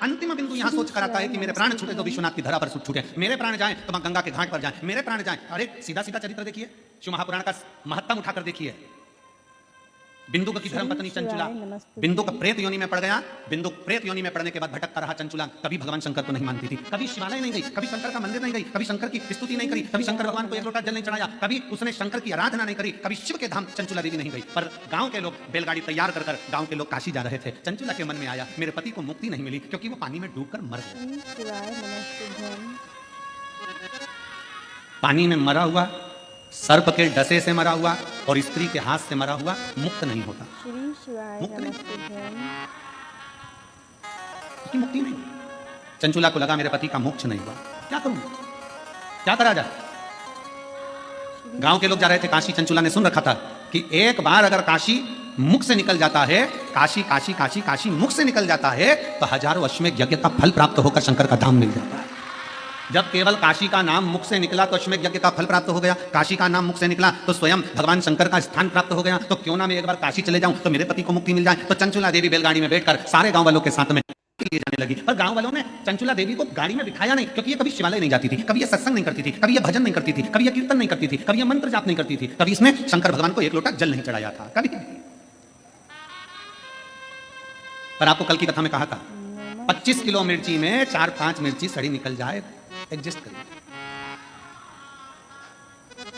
अंतिम बिंदु यहाँ सोच कर आता है कि मेरे प्राण छूटे तो विश्वनाथ की धरा पर छूटे, मेरे प्राण जाएं तो गंगा के घाट पर जाएं, मेरे प्राण जाएं। अरे सीधा सीधा चरित्र देखिए, शिव महापुराण का महत्तम उठाकर देखिए। बिंदुक की धर्मपत्नी चंचुला, बिंदुक प्रेत योनि में पड़ गया। बिंदुक प्रेत योनि में पड़ने के बाद भटकता रहा चंचुला। कभी भगवान शंकर को नहीं मानती थी, कभी शिवालय नहीं गई, कभी शंकर का मंदिर नहीं गई, कभी शंकर की स्तुति नहीं करी, कभी शंकर भगवान को एक लोटा जल नहीं चढ़ाया, कभी उसने शंकर की आराधना नहीं करी, कभी शिव के धाम चंचुला देवी नहीं गई। पर गांव के लोग बैलगाड़ी तैयार कर गांव के लोग काशी जा रहे थे। चंचुला के मन में आया मेरे पति को मुक्ति नहीं मिली क्योंकि वो पानी में डूबकर मर गया। पानी में मरा हुआ, सर्प के डसे से मरा हुआ और स्त्री के हाथ से मरा हुआ मुक्त नहीं होता। मुक्त नहीं, उसकी मुक्ति नहीं। चंचुला को लगा मेरे पति का मोक्ष नहीं हुआ, क्या करूं, क्या करा जाए। गांव के लोग जा रहे थे काशी। चंचुला ने सुन रखा था कि एक बार अगर काशी मुख से निकल जाता है, काशी काशी काशी काशी मुख से निकल जाता है तो हजारों अश्वमेध यज्ञ का फल प्राप्त होकर शंकर का धाम मिल जाता है। जब केवल काशी का नाम मुख से निकला तो अश्वमेध यज्ञ का फल प्राप्त हो गया। काशी का नाम मुख से निकला तो स्वयं भगवान शंकर का स्थान प्राप्त हो गया। तो क्यों ना मैं एक बार काशी चले जाऊं तो मेरे पति को मुक्ति मिल जाए। तो चंचुला देवी बैलगाड़ी में बैठकर सारे गांव वालों के साथ में लिए जाने लगी। पर गांव वालों ने चंचुला देवी को गाड़ी में बिठाया नहीं, क्योंकि ये कभी शिवालय नहीं जाती थी, कभी ये सत्संग नहीं करती थी, कभी ये भजन नहीं करती थी, कभी ये कीर्तन नहीं करती थी, कभी ये मंत्र जाप नहीं करती थी, कभी इसने शंकर भगवान को एक लोटा जल नहीं चढ़ाया था, कभी। पर आपको कल की कथा में कहा था 25 किलो मिर्ची में 4-5 मिर्ची सड़ी निकल जाए, एडजस्ट करिए।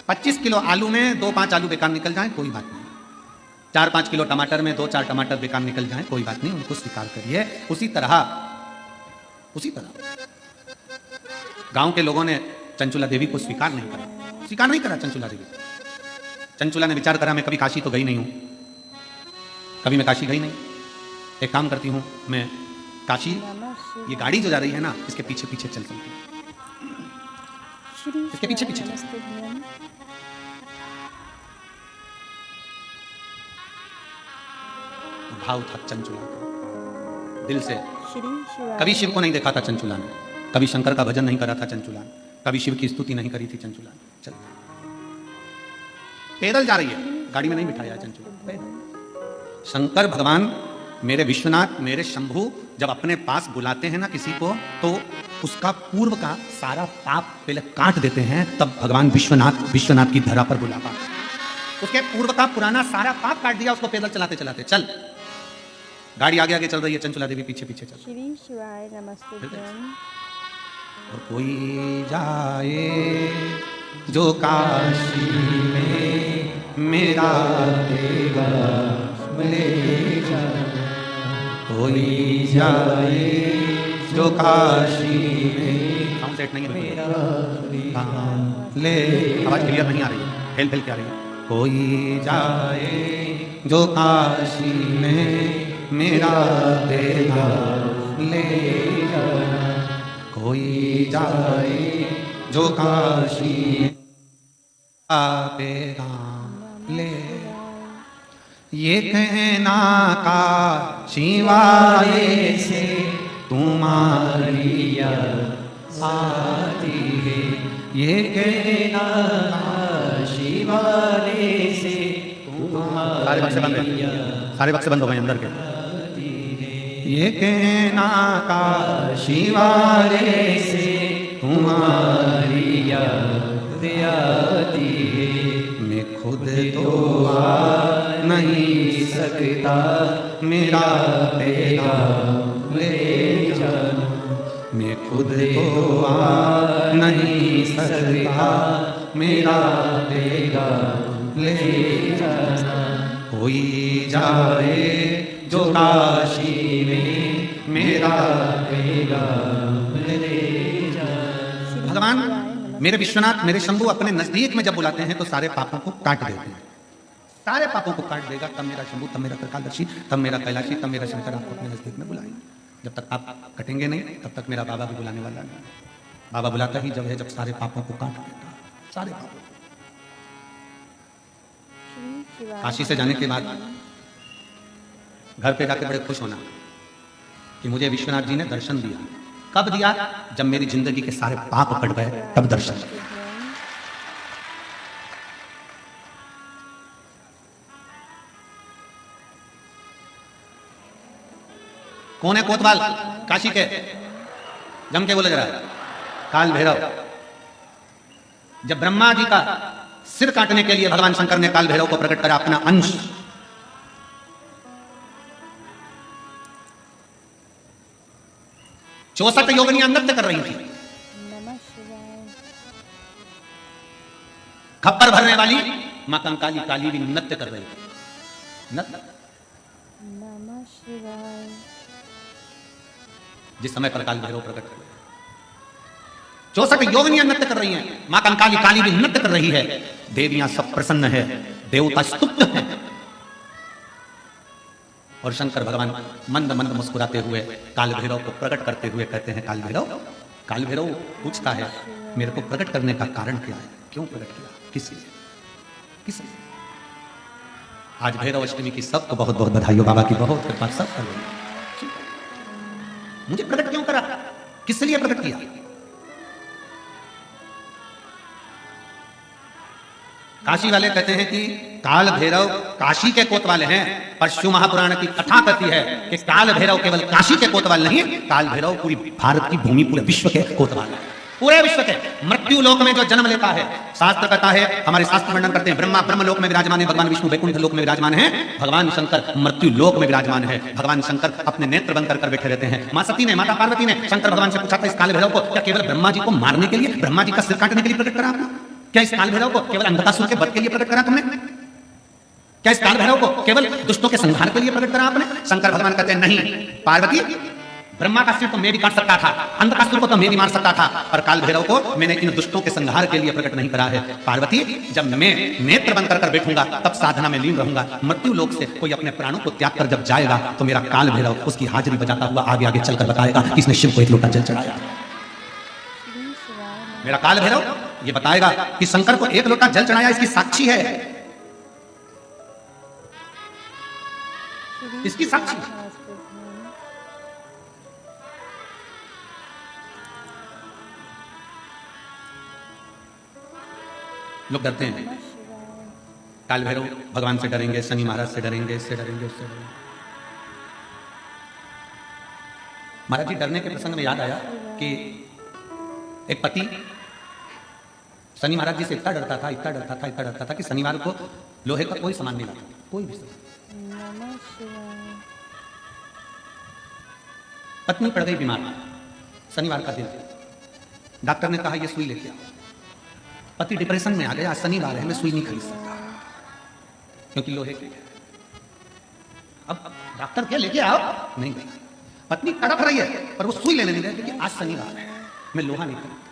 25 किलो आलू में 2-5 आलू बेकार निकल जाए, कोई बात नहीं। 4-5 किलो टमाटर में 2-4 टमाटर बेकार निकल जाए, कोई बात नहीं, उनको स्वीकार करिए। उसी तरह गांव के लोगों ने चंचुला देवी को स्वीकार नहीं करा चंचुला देवी। चंचुला ने विचार करा मैं कभी काशी तो गई नहीं हूं, कभी मैं काशी गई नहीं। एक काम करती हूं, मैं काशी, ये गाड़ी जो जा रही है ना, इसके पीछे पीछे चल चलती हूं, इसके पीछे पीछे भाव था चंचुला का दिल से। कभी शिव को नहीं देखा था चंचुला ने, कभी शंकर का भजन नहीं करा था चंचुला ने, कभी शिव की स्तुति नहीं करी थी चंचुला ने। चल पैदल जा रही है, गाड़ी में नहीं बिठाया चंचुला। शंकर भगवान, मेरे विश्वनाथ, मेरे शंभु जब अपने पास बुलाते हैं ना किसी को, तो उसका पूर्व का सारा पाप पहले काट देते हैं, तब भगवान विश्वनाथ की धरा पर बुला पाते। उसके पूर्व का पुराना सारा पाप काट दिया उसको पैदल चलाते चलाते। चल, गाड़ी आगे आगे चल रही है, चंचुला देवी पीछे पीछे चल। श्री शिवाय नमस्ते। और कोई जाए जो काशी में मेरा देगा ले जा, कोई जाए जो काशी में, साउंड सेट नहीं है, ले, आवाज क्लियर नहीं आ रही है, फेल के आ रही है। कोई जाए जो काशी में मेरा देगा ले जा, कोई जाए जो काशी देगा ले। ये कहना का शिवाय से तुम्हारी आती है, ये कहना शिवाय से तुम्हारी, सारे बक्से बंद हो गए अंदर के। ये कहना का शिवाय से तुम्हारी याद आती है, मैं खुद तो आ नहीं सकता, मेरा पैगाम ले जाना, मैं खुद तो आ नहीं सकता, मेरा पैगाम ले जाना, कोई जाए जो काशी में मेरा पैगाम ले जाना। भगवान मेरे विश्वनाथ, मेरे शंभु अपने नजदीक में जब बुलाते हैं तो सारे पापों को काट देते हैं, सारे पापों को काट देगा। तब मेरा शंभु, तब मेरा त्रिकालदर्शी, तब मेरा कैलाशी, तब मेरा शंकर आपको अपने नजदीक में बुलाएंगे। जब तक आप कटेंगे नहीं तब तक मेरा बाबा भी बुलाने वाला नहीं। बाबा बुलाता ही जब है जब सारे पापों को काट देता, सारे पापों। काशी से जाने के बाद घर पे जाके बड़े खुश होना कि मुझे विश्वनाथ जी ने दर्शन दिया। कब दिया? जब मेरी जिंदगी के सारे पाप कट गए, तब दर्शन। कौन है कोतवाल काशी के? जम के बोले जरा। काल भैरव। जब ब्रह्मा जी का सिर काटने के लिए भगवान शंकर ने काल भैरव को प्रकट करा, अपना अंश, 64 योगिनियां नृत्य कर रही थी। नमः शिवाय। खप्पर भरने वाली मां कंकाली काली भी नृत्य कर रही थी। नृत्य। नमः शिवाय। जिस समय पर काल भैरव प्रकट हुए, 64 योगिनियां नृत्य कर रही हैं, मां कंकाली काली भी नृत्य कर रही है, देवियां सब प्रसन्न है, देवता स्तुप्त हैं। और शंकर भगवान मंद मंद मुस्कुराते हुए काल भैरव को प्रकट करते हुए कहते हैं, काल भैरव पूछता है, मेरे को प्रकट करने का कारण क्या है? क्यों प्रकट किया? किस लिए? आज भैरव अष्टमी की सबको बहुत बहुत बधाई हो, बाबा की बहुत कृपा सब कर रही। मुझे प्रकट क्यों करा? किस लिए प्रकट किया? काशी वाले कहते हैं कि काल भैरव काशी के कोतवाल हैं, पर शिव महापुराण की कथा कहती है कि काल भैरव केवल काशी के कोतवाल नहीं, काल भैरव पूरी भारत की भूमि, पूरे विश्व के कोतवाल है। पूरे विश्व के मृत्यु लोक में जो जन्म लेता है, शास्त्र कहता है, हमारे शास्त्र वर्णन करते हैं, ब्रह्मा ब्रह्म लोक में विराजमान है, भगवान विष्णु वैकुंठ लोक में विराजमान है, भगवान शंकर मृत्यु लोक में विराजमान है। भगवान शंकर अपने नेत्र बंद कर बैठे रहते हैं। मां सती ने, माता पार्वती ने शंकर भगवान से पूछा था, इस काल भैरव को क्या केवल ब्रह्मा जी को मारने के लिए, ब्रह्मा जी का सिर काटने के लिए प्रकट करा आपने? क्या इस काल भैरव को केवल अंधकासुर के वध के लिए प्रकट करा तुमने? क्या इस काल भैरव को केवल दुष्टों के संहार के लिए प्रकट करा आपने? शंकर भगवान कहते हैं, नहीं पार्वती, ब्रह्मा का सिर तो मैं भी काट सकता था, अंधकासुर को तो मैं भी मार सकता था, पर काल भैरव को मैंने इन दुष्टों के संहार के लिए प्रकट नहीं करा है। पार्वती, जब मैं नेत्र बंद कर बैठूंगा तब साधना में लीन रहूंगा, मृत्यु लोक से कोई अपने प्राणों को त्याग कर जब जाएगा तो मेरा काल भैरव उसकी हाजिरी बजाता हुआ आगे आगे चलकर बताएगा कि इसने शिव को एक लोटा जल चढ़ाया। मेरा काल भैरव ये बताएगा कि शंकर को एक लोटा जल चढ़ाया, इसकी साक्षी है, इसकी साक्षी। लोग डरते हैं, काल भैरव भगवान से डरेंगे, शनि महाराज से डरेंगे, इससे डरेंगे, उससे डरेंगे। महाराज जी, डरने के प्रसंग में याद आया कि एक पति शनि महाराज जी से इतना डरता था कि शनिवार को लोहे का कोई सामान नहीं लाता, कोई भी सामान। पत्नी पड़ गई बीमार, शनिवार का दिन, डॉक्टर ने कहा ये सुई लेके आओ। पति डिप्रेशन में आ गया, आज शनिवार है, मैं सुई नहीं खरीद सकता क्योंकि लोहे की। अब डॉक्टर क्या लेके आओ, नहीं गई। पत्नी तड़प रही है पर वो सुई लेने नहीं रही क्योंकि आज शनिवार है, मैं लोहा नहीं खरीद।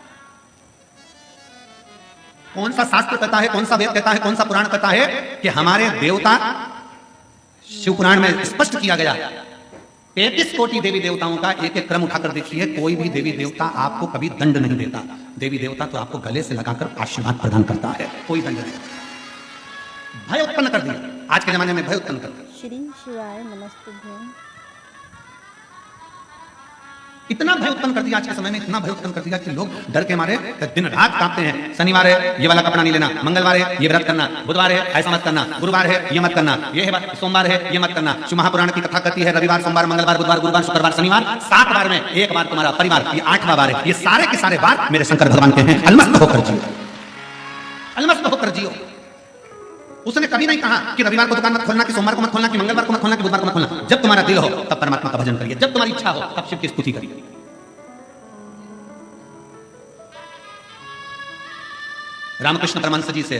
कौन सा शास्त्र कहता है, कौन सा वेद कहता है, कौन सा पुराण कहता है कि हमारे देवता, शिव पुराण में स्पष्ट किया गया, 33 कोटि देवी देवताओं का एक एक क्रम उठाकर देखिए, कोई भी देवी देवता आपको कभी दंड नहीं देता। देवी देवता तो आपको गले से लगाकर आशीर्वाद प्रदान करता है, कोई दंड नहीं। भय उत्पन्न कर दिया, आज के जमाने में भय उत्पन्न कर दिया। श्री शिवाय नमस्तुभ्यं। इतना भय उत्पन्न कर दिया, आज के समय में इतना भय उत्पन्न कर दिया कि लोग डर के मारे दिन रात कांपते हैं। शनिवार है, ये वाला कपड़ा नहीं लेना, मंगलवार है, ये व्रत करना, बुधवार है, ऐसा मत करना, गुरुवार है, ये मत करना, ये है सोमवार है, ये मत करना। शिव महापुराण की कथा कहती है, रविवार, सोमवार, मंगलवार, बुधवार, गुरुवार, शुक्रवार, शनिवार, 7 बार में एक बार तुम्हारा परिवार, ये 8वां बार है। ये सारे के सारे बार मेरे शंकर भगवान के हैं, अलमस्त होकर जियो, अलमस्त होकर जियो। उसने कभी नहीं कहा कि रविवार को दुकान मत खोलना, कि सोमवार को मत खोलना, कि मंगलवार को मत खोलना, कि बुधवार को मत खोलना। जब तुम्हारा दिल हो तब परमात्मा का भजन करिए, जब तुम्हारी इच्छा हो तब शिव की स्तुति करिए। रामकृष्ण परमहंस जी से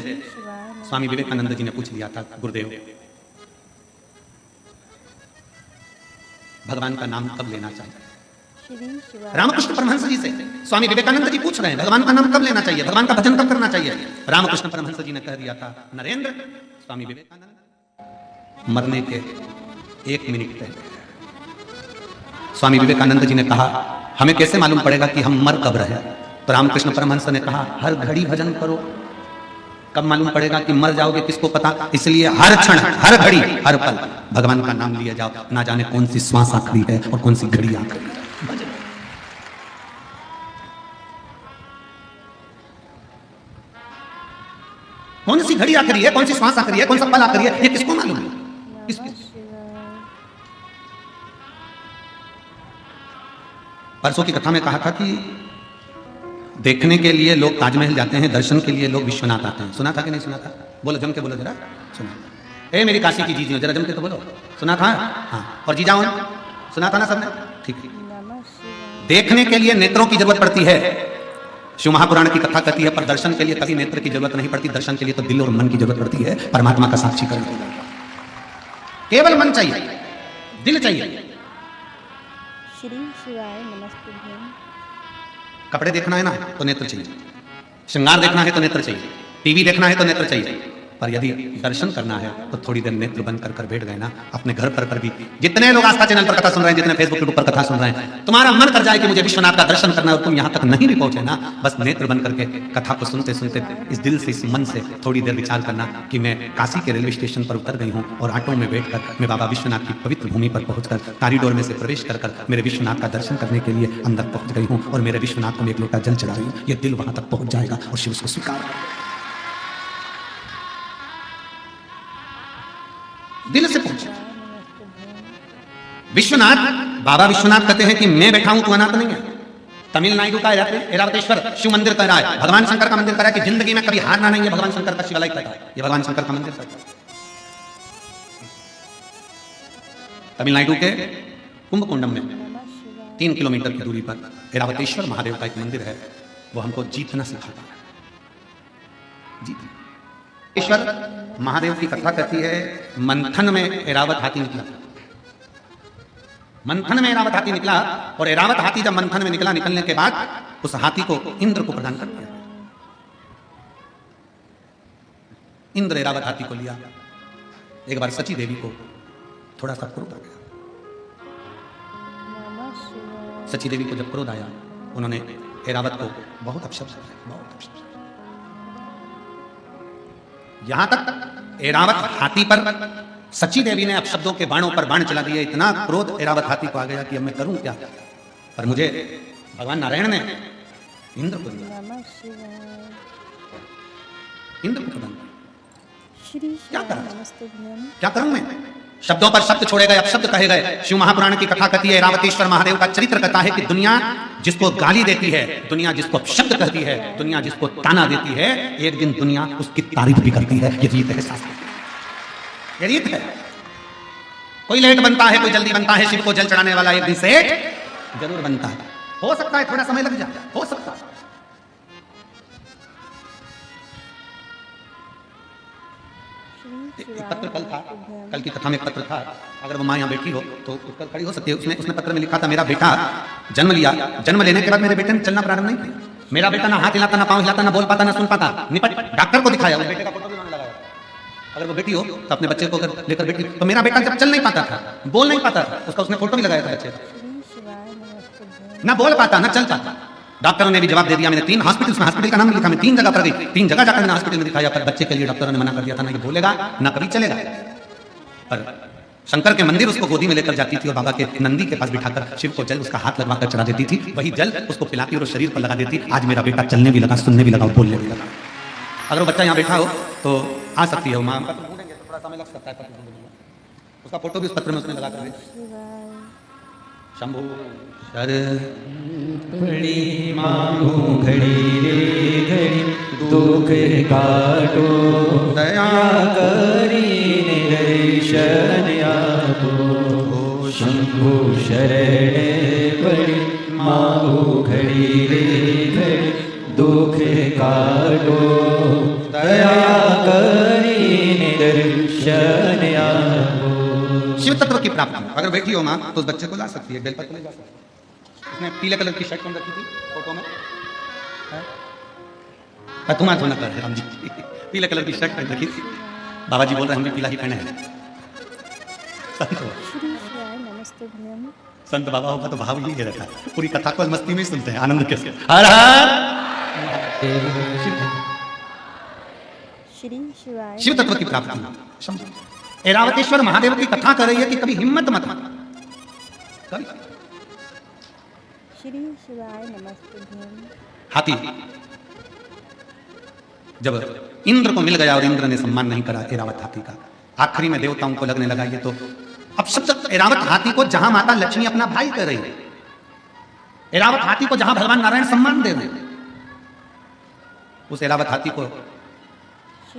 स्वामी विवेकानंद जी ने पूछ लिया था, गुरुदेव भगवान का नाम कब लेना चाहिए? रामकृष्ण परमहंस जी से स्वामी विवेकानंद जी पूछ रहे हैं, भगवान का नाम कब लेना चाहिए, भगवान का भजन कब करना चाहिए? रामकृष्ण परमहंस जी ने कह दिया था, नरेंद्र, स्वामी विवेकानंद मरने के 1 मिनट पहले। स्वामी विवेकानंद जी ने कहा, हमें कैसे मालूम पड़ेगा कि हम मर कब रहे? तो रामकृष्ण परमहंस ने कहा, हर घड़ी भजन करो, कब मालूम पड़ेगा कि मर जाओगे किसको पता। इसलिए हर क्षण, हर घड़ी, हर पल भगवान का नाम लिए जाओ, ना जाने कौन सी श्वास आखिरी है और कौन सी घड़ी आखिरी है। भजन कौन सी घड़ी आखिरी है, कौन सी श्वास आखिरी है, कौन सा पल आखिरी है, ये किसको मालूम है? परसों की कथा में कहा था कि देखने के लिए लोग ताजमहल जाते हैं, दर्शन के लिए लोग विश्वनाथ आते हैं। सुना था कि नहीं सुना था? बोलो, जम के बोलो जरा। सुना? ए मेरी काशी की जीजी, जरा जम के तो बोलो। सुना था? हाँ। और जीजा सुना था ना सबने? ठीक है। नमः शिवाय। देखने के लिए नेत्रों की जरूरत पड़ती है। शिव महापुराण की कथा कहती है, पर दर्शन के लिए कभी नेत्र की जरूरत नहीं पड़ती। दर्शन के लिए तो दिल और मन की जरूरत पड़ती है, परमात्मा का साक्षीकरण के लिए। केवल मन चाहिए, दिल चाहिए। श्री शिवाय नमस्तुभ्यं। कपड़े देखना है ना तो नेत्र चाहिए, श्रृंगार देखना है तो नेत्र चाहिए, टीवी देखना है तो नेत्र चाहिए, पर यदि दर्शन करना है तो थोड़ी देर नेत्र बंद कर बैठ गए ना अपने घर पर भी। जितने लोग आस्था चैनल पर कथा सुन रहे हैं, जितने फेसबुक यूट्यूब पर कथा सुन रहे हैं, तुम्हारा मन कर जाए कि मुझे विश्वनाथ का दर्शन करना है और तुम यहाँ तक नहीं भी पहुंचे ना, बस नेत्र बंद करके कथा को सुनते सुनते इस दिल से, इस मन से थोड़ी देर विचार करना कि मैं काशी के रेलवे स्टेशन पर उतर गई हूँ और ऑटो में बैठकर मैं बाबा विश्वनाथ की पवित्र भूमि पर पहुंचकर कॉरिडोर में से प्रवेश कर मेरे विश्वनाथ का दर्शन करने के लिए अंदर पहुंच गई हूँ और मेरे विश्वनाथ को मैं एक लोटा जल चढ़ा रही हूँ। ये दिल वहां तक पहुंच जाएगा और शिव उसको स्वीकार करेगा। दिल से पहुंचे। विश्वनाथ, बाबा विश्वनाथ कहते हैं कि मैं बैठा हूं, तू अनाथ नहीं है। तमिलनाडु का ऐरावतेश्वर शिव मंदिर कह रहा है, भगवान शंकर का मंदिर कह रहा है कि जिंदगी में कभी हारना नहीं है। भगवान शंकर का शिवालय कहता है, ये भगवान शंकर का मंदिर कहता है। तमिलनाडु के कुंभकोंडम में 3 किलोमीटर की दूरी पर ऐरावतेश्वर महादेव का एक मंदिर है, वो हमको जीतना सिखाता है। जीतना। ईश्वर महादेव की कथा कहती है, मंथन में ऐरावत हाथी निकला। मंथन में ऐरावत हाथी निकला और ऐरावत हाथी जब मंथन में निकला, निकलने के बाद उस हाथी को इंद्र को प्रदान कर दिया। इंद्र ऐरावत हाथी को लिया। एक बार सची देवी को थोड़ा सा क्रोध आ गया। सची देवी को जब क्रोध आया, उन्होंने ऐरावत को बहुत अपशब्द किया, बहुत अपशब्द। यहां तक ऐरावत हाथी पर सची देवी ने अपशब्दों के बाणों पर बाण चला दिए। इतना क्रोध ऐरावत हाथी को आ गया कि अब मैं करूं क्या? पर मुझे भगवान नारायण ने इंद्र को दिया। इंद्र को प्रदान किया। क्या करूं मैं? शब्दों पर शब्द छोड़े गए, अपशब्द कहे गए। शिव महापुराण की कथा कहती है, ऐरावतेश्वर महादेव का चरित्र कहता है कि दुनिया जिसको गाली देती है, दुनिया जिसको अपशब्द कहती है, दुनिया जिसको ताना देती है, एक दिन दुनिया उसकी तारीफ भी करती है। ये रीत है शास्त्र की, ये रीत है। कोई लेट बनता है, कोई जल्दी बनता है। शिव को जल चढ़ाने वाला एक दिन सेठ जरूर बनता है। हो सकता है थोड़ा समय लग जाए, हो सकता है। एक पत्र कल था, कल की कथा में एक पत्र था। अगर वो माँ यहाँ बैठी हो तो उत्तर खड़ी हो सकती है। उसने पत्र में लिखा था, मेरा बेटा जन्म लिया, जन्म लेने के बाद मेरे बेटे ने चलना प्रारंभ नहीं किया। मेरा बेटा ना हाथ हिलाता, ना पाँव हिलाता, ना बोल पाता, ना सुन पाता। निपट डॉक्टर को दिखाया, उस बेटे का फोटो भी उन्होंने लगाया। अगर वो बेटी हो तो अपने बच्चे को अगर लेकर बैठी, तो मेरा बेटा जब चल नहीं पाता था, बोल नहीं पाता था, उसका उसने फोटो भी लगाया था बच्चे का। ना बोल पाता, ना चल पाता। डॉक्टरों ने भी जवाब दे दिया। मैंने 3 हॉस्पिटल का नाम लिखा, मैं 3 जगह पर गई, 3 जगह जाकर मैंने हॉस्पिटल में दिखाया, पर बच्चे के लिए डॉक्टरों ने मना कर दिया था, ना ये बोलेगा ना कभी चलेगा। पर शंकर के मंदिर उसको गोदी में लेकर जाती थी और बाबा के नंदी के पास बिठाकर शिव को जल उसका हाथ लगवाकर चढ़ा देती थी। वही जल उसको पिलाती और शरीर पर लगा देती। आज मेरा बेटा चलने भी लगा, सुनने भी लगा, बोलने भी लगा। अगर वो बच्चा यहाँ बैठा हो तो आ सकती है माँ। थोड़ा समय लग सकता है, उसका फोटो भी उस पत्र में उसने लगा कर शंभु शर बड़ी मांगू घड़ी रे घड़ी, दुख काटो दया करी निदर्शन आपो। शंभु शरणे बड़ी मांगू घड़ी रे घड़ी, दुख काटो दया करी निदर्शन आपो। शिव तत्व की प्राप्ति अगर बैठी हो माँ तो उस बच्चे को ला सकती है, बेलपत्र ले जा सकती है। उसने पीले कलर की शर्ट पहन रखी थी फोटो में, तुम्हारा धोना कर राम जी। पीले कलर की शर्ट पहन रखी थी। बाबा जी बोल रहे हैं हम भी पीला ही पहने हैं। संत बाबा होगा तो भाव यही रहता है। पूरी कथा को मस्ती में ही सुनते हैं, आनंद के साथ। हर हर शिव तत्व की प्राप्ति। ऐरावतेश्वर महादेव की कथा कर रही है कि कभी हिम्मत मत कभी। श्री शिवाय नमस्तुभ्यं। हाथी जब इंद्र को मिल गया और इंद्र ने सम्मान नहीं करा ऐरावत हाथी का, आखिरी में देवताओं को लगने लगा ये तो अब सब ऐरावत हाथी को जहां माता लक्ष्मी अपना भाई कह रही है। ऐरावत हाथी को जहां भगवान नारायण सम्मान दे रहे, उस ऐरावत हाथी को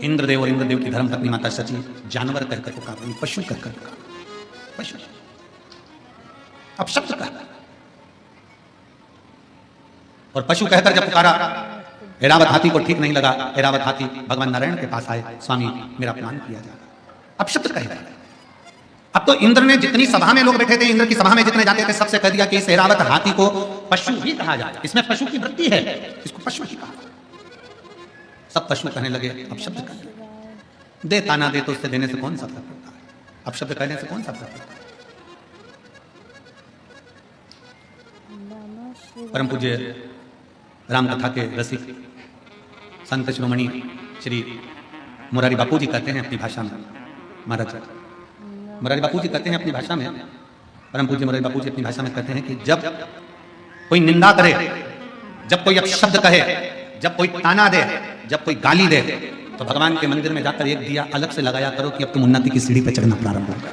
इंद्रदेव और इंद्रदेव की धर्मपत्नी माता सची जानवर कहकर पुकार रही, पशु कहकर पुकार, पशु अब शब्द कहकर, और पशु कहकर जब पुकारा, ऐरावत हाथी को ठीक नहीं लगा। ऐरावत हाथी भगवान नारायण के पास आए, स्वामी मेरा अपमान किया जा रहा, अब शब्द कह रहा है। अब तो इंद्र ने जितनी सभा में लोग बैठे थे, इंद्र की सभा में जितने जाते थे, सबसे कह दिया कि इस ऐरावत हाथी को पशु ही कहा जाए, इसमें पशु की वृत्ति है, इसको पशु ही कहा। सब पशु कहने लगे, अब शब्द कहने लगे, दे ताना दे तो उससे देने से कौन सा फर्क पड़ता है, अब शब्द कहने से कौन सा फर्क पड़ता है। परम पूज्य राम कथा के रसिक संत शिरोमणि श्री मुरारी बापू जी कहते हैं अपनी भाषा में, महाराज मुरारी बापू जी कहते हैं अपनी भाषा में, परम पूज्य मुरारी बापू जी अपनी भाषा में कहते हैं कि जब कोई निंदा करे, जब कोई अपशब्द कहे, जब कोई ताना दे, जब कोई गाली दे, तो भगवान के मंदिर में जाकर एक दिया अलग से लगाया करो कि अब तुम उन्नति की सीढ़ी पर चढ़ना प्रारंभ हो गए,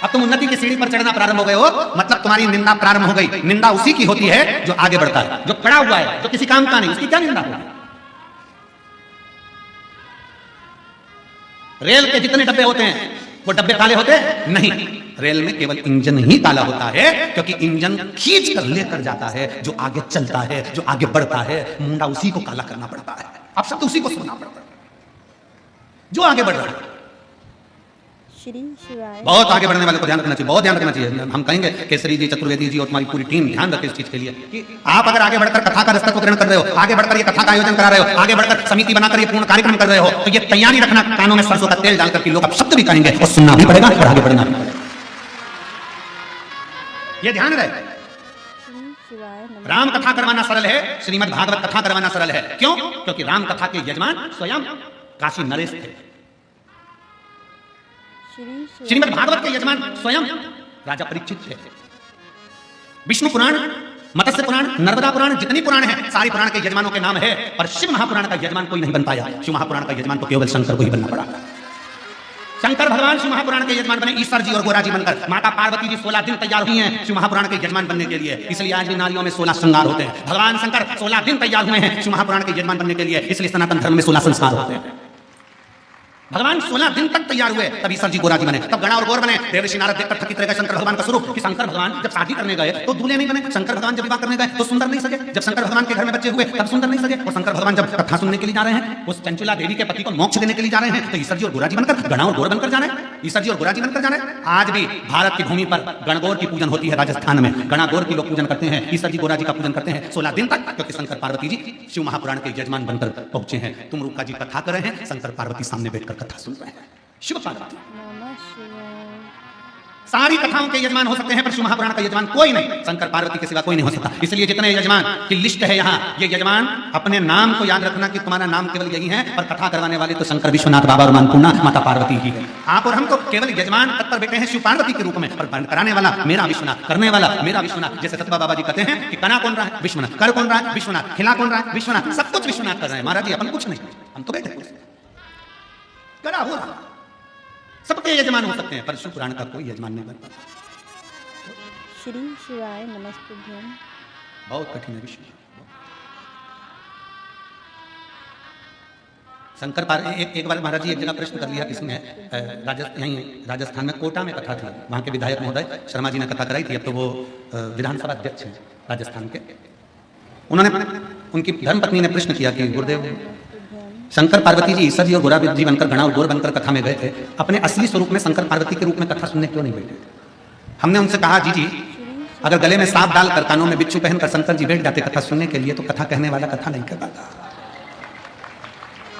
अब तुम उन्नति की सीढ़ी पर चढ़ना प्रारंभ हो गए हो, मतलब तुम्हारी निंदा प्रारंभ हो गई। निंदा उसी की होती है जो आगे बढ़ता है, जो खड़ा हुआ है, जो किसी काम का नहीं, उसकी क्या निंदा होगी। रेल के जितने डब्बे होते हैं वो डब्बे काले होते हैं नहीं, रेल में केवल इंजन ही काला होता है, क्योंकि इंजन खींच कर लेकर जाता है, जो आगे चलता है, जो आगे बढ़ता है, मुंडा उसी को काला करना पड़ता है, अब शब्द उसी को सुनना पड़ता है जो आगे बढ़ रहा है। श्री शिवाय बहुत आगे बढ़ने वाले को ध्यान रखना चाहिए, बहुत ध्यान रखना चाहिए। हम कहेंगे केसरी जी, चतुर्वेदी जी और तुम्हारी पूरी टीम ध्यान रखे इस चीज के लिए कि आप अगर आगे बढ़कर कथा का रस्तत्व ग्रहण कर रहे हो, आगे बढ़कर ये कथा का आयोजन करा रहे हो, आगे बढ़कर समिति बनाकर ये पूर्ण कार्यक्रम कर रहे हो, तो ये तैयारी रखना कानों में सरसों का तेल डालकर के लोग अब शब्द भी कहेंगे और सुनना भी पड़ेगा और आगे बढ़ना भी पड़ेगा, ये ध्यान रहे। श्री शिवाय नमः। राम कथा करवाना सरल है, श्रीमद् भागवत कथा करवाना सरल है। क्यों? क्योंकि राम कथा के यजमान स्वयं काशी नरेश थे, श्रीमद् भागवत के यजमान स्वयं राजा परीक्षित थे। विष्णु पुराण, मत्स्य पुराण, नर्मदा पुराण, जितनी पुराण है सारी पुराण के यजमानों के नाम है, पर शिव महापुराण का यजमान कोई नहीं बन पाया। शिव महापुराण का यजमान तो केवल शंकर को ही बनना पड़ा। शंकर भगवान शिव महापुराण के यजमान बने, ईश्वर जी और गोरा जी बनकर। माता पार्वती जी 16 दिन तैयार हुई हैं शिव महापुराण के यजमान बनने के लिए, इसलिए आज भी नारियों में 16 श्रृंगार होते हैं। भगवान शंकर 16 दिन तैयार हुए हैं शिव महापुराण के यजमान बनने के लिए, इसलिए सनातन धर्म में 16 संस्कार होते हैं। भगवान 16 दिन तक तैयार हुए, तब ईश्वर जी गोरा जी बने, तब गणा और गौर बने। देवर्षि नारद देखकर थकित रह गए शंकर भगवान का स्वरूप कि शंकर भगवान जब शादी करने गए तो दूल्हे नहीं बने, शंकर भगवान जब विवाह करने गए तो सुंदर नहीं सजे, जब शंकर भगवान के घर में बच्चे हुए तब सुंदर नहीं सजे, और शंकर भगवान जब कथा सुनने के लिए जा रहे हैं, उस चंचुला देवी के पति को मोक्ष देने के लिए जा रहे हैं, तो ईश्वर जी और गोरा जी बनकर, गणा और गौर बनकर जा रहे हैं, ईश्वर जी और गोरा जी बनकर जा रहे हैं। आज भी भारत की भूमि पर गणगौर की पूजन होती है, राजस्थान में गणा गौर की लोग पूजन करते हैं, ईश्वर जी गोरा जी का पूजन करते हैं 16 दिन तक, क्योंकि शंकर पार्वती जी शिव महापुराण के यजमान बनकर पहुंचे हैं। तुम रूपा जी कथा कर रहे हैं, शंकर पार्वती सामने बैठकर कथा सुन रहे हैं। शिव पार्वती नमः शिवाय। सारी कथाओं के यजमान हो सकते हैं, पर शिव महापुराण का यजमान कोई नहीं, शंकर पार्वती के सिवा कोई नहीं हो सकता। इसलिए जितने यजमान की लिस्ट है यहाँ, ये यजमान अपने नाम को याद रखना कि तुम्हारा नाम केवल यही है, पर कथा करवाने वाले तो शंकर विश्वनाथ बाबा और मानपूर्णा माता पार्वती ही है। आप और हम तो केवल यजमान पद पर बैठे हैं शिव पार्वती के रूप में, पर कराने वाला मेरा विश्वनाथ, करने वाला मेरा विश्वनाथ। जैसे सतबा बाबा जी कहते हैं कि कना कौन रहा है? विश्वनाथ। कर कौन रहा है? विश्वनाथ। खिला कौन रहा है? विश्वनाथ। सब कुछ विश्वनाथ कर रहे हैं। महाराज जी अपन कुछ नहीं, हम तो बैठे करा हो रहा, सबके यजमान हो सकते हैं, पर शिव पुराण का कोई यजमान नहीं बन पाता। श्री शिवाय नमस्तुभ्यं। बहुत कठिन है विषय। शंकर एक बार महाराज जी एक जगह प्रश्न कर लिया किसी ने, यहीं राजस्थान में कोटा में कथा थी, वहाँ के विधायक महोदय शर्मा जी ने कथा कराई थी, अब तो वो विधानसभा अध्यक्ष हैं राजस्थान के। उन्होंने, उनकी धर्मपत्नी ने प्रश्न किया कि गुरुदेव शंकर पार्वती जी ईश्वर जी और गोरा जी बनकर, गणा और गौर बनकर कथा में गए थे, अपने असली स्वरूप में शंकर पार्वती के रूप में कथा सुनने क्यों नहीं बैठे? हमने उनसे कहा जी अगर गले में सांप डालकर कानों में बिच्छू पहनकर शंकर जी बैठ जाते कथा सुनने के लिए, तो कथा कहने वाला कथा नहीं कर पाता,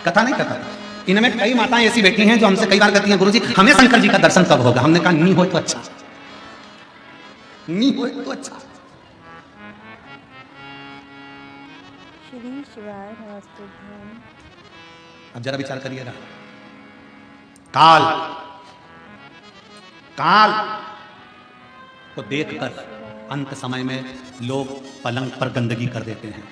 कथा नहीं कर पाता। इनमें कई माताएं ऐसी बैठी हैं जो हमसे कई बार कहती हैं गुरुजी हमें शंकर जी का दर्शन कब होगा? हमने कहा नहीं हो तो अच्छा, नहीं हो तो अच्छा। श्री शिवाय नमस्तुभ्यं। अब जरा विचार करिएगा, काल काल को देखकर अंत समय में लोग पलंग पर गंदगी कर देते हैं,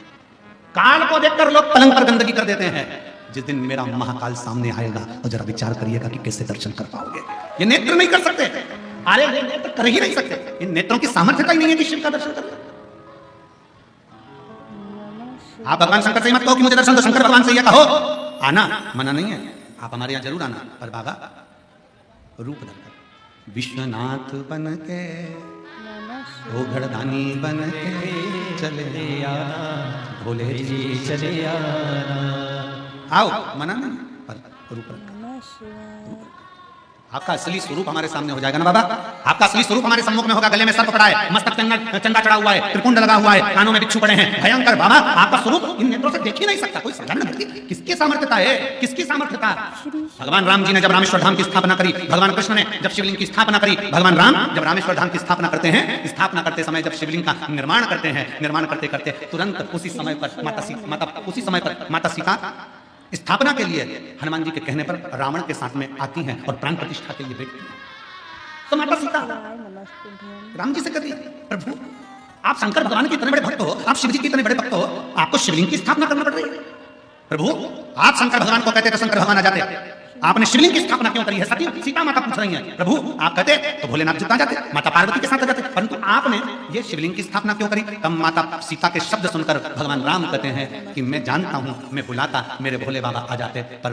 काल को देखकर लोग पलंग पर गंदगी कर देते हैं। जिस दिन मेरा महाकाल सामने आएगा तो जरा विचार करिएगा कि कैसे दर्शन कर पाओगे। ये नेत्र नहीं कर सकते, अरे ये नेत्र कर ही नहीं सकते, इन नेत्रों की सामर्थ्यता ही नहीं है कि शिव का दर्शन कर। आप भगवान शंकर से मत कहो कि मुझे दर्शन दो, शंकर भगवान से ये कहो। आना मना नहीं है, आप हमारे यहाँ जरूर आना, पर बाबा रूप धरकर विश्वनाथ बन के घोघड़दानी बन के चले आना, भोले जी चले आना। आओ, मना नहीं, पर रूप रखा। नमः शिवाय। आपका असली स्वरूप हमारे सामने हो जाएगा ना बाबा, आपका असली स्वरूप हमारे सम्मुख में होगा। गले में सर्प पड़ा है, मस्तक चंदा चढ़ा हुआ है, त्रिपुंड लगा हुआ है, कानों में बिच्छू पड़े हैं, भयंकर। बाबा आपका स्वरूप इन नेत्रों से देख ही नहीं सकता। कोई समझ नहीं लगती किसकी सामर्थ्यता है, किसकी सामर्थ्यता। भगवान राम जी ने जब रामेश्वर धाम की स्थापना करी, भगवान कृष्ण ने जब शिवलिंग की स्थापना करी, भगवान राम जब रामेश्वर धाम की स्थापना करते हैं, स्थापना करते समय जब शिवलिंग का निर्माण करते हैं, निर्माण करते करते तुरंत उसी समय पर माता सीता स्थापना के लिए हनुमान जी के कहने पर रावण के साथ में आती हैं और प्राण प्रतिष्ठा के लिए बैठती हैं। तो माता सीता नमस्ते। राम जी से कहती है, प्रभु आप शंकर भगवान के इतने बड़े भक्त हो, आप शिव जी के इतने बड़े भक्त हो, आपको शिवलिंग की स्थापना करना पड़ रही है। प्रभु आप शंकर भगवान को कहते तो शंकर भगवान आ जाते, आपने शिवलिंग की स्थापना क्यों करी है? सती सीता माता पूछ रही हैं। प्रभु आप कहते तो भोलेनाथ जिता जाते, माता पार्वती के साथ आ जाते, परंतु आपने ये शिवलिंग की स्थापना क्यों करी? तब माता सीता के शब्द सुनकर भगवान राम कहते हैं कि मैं जानता हूं, मैं बुलाता मेरे भोले बाबा आ जाते, पर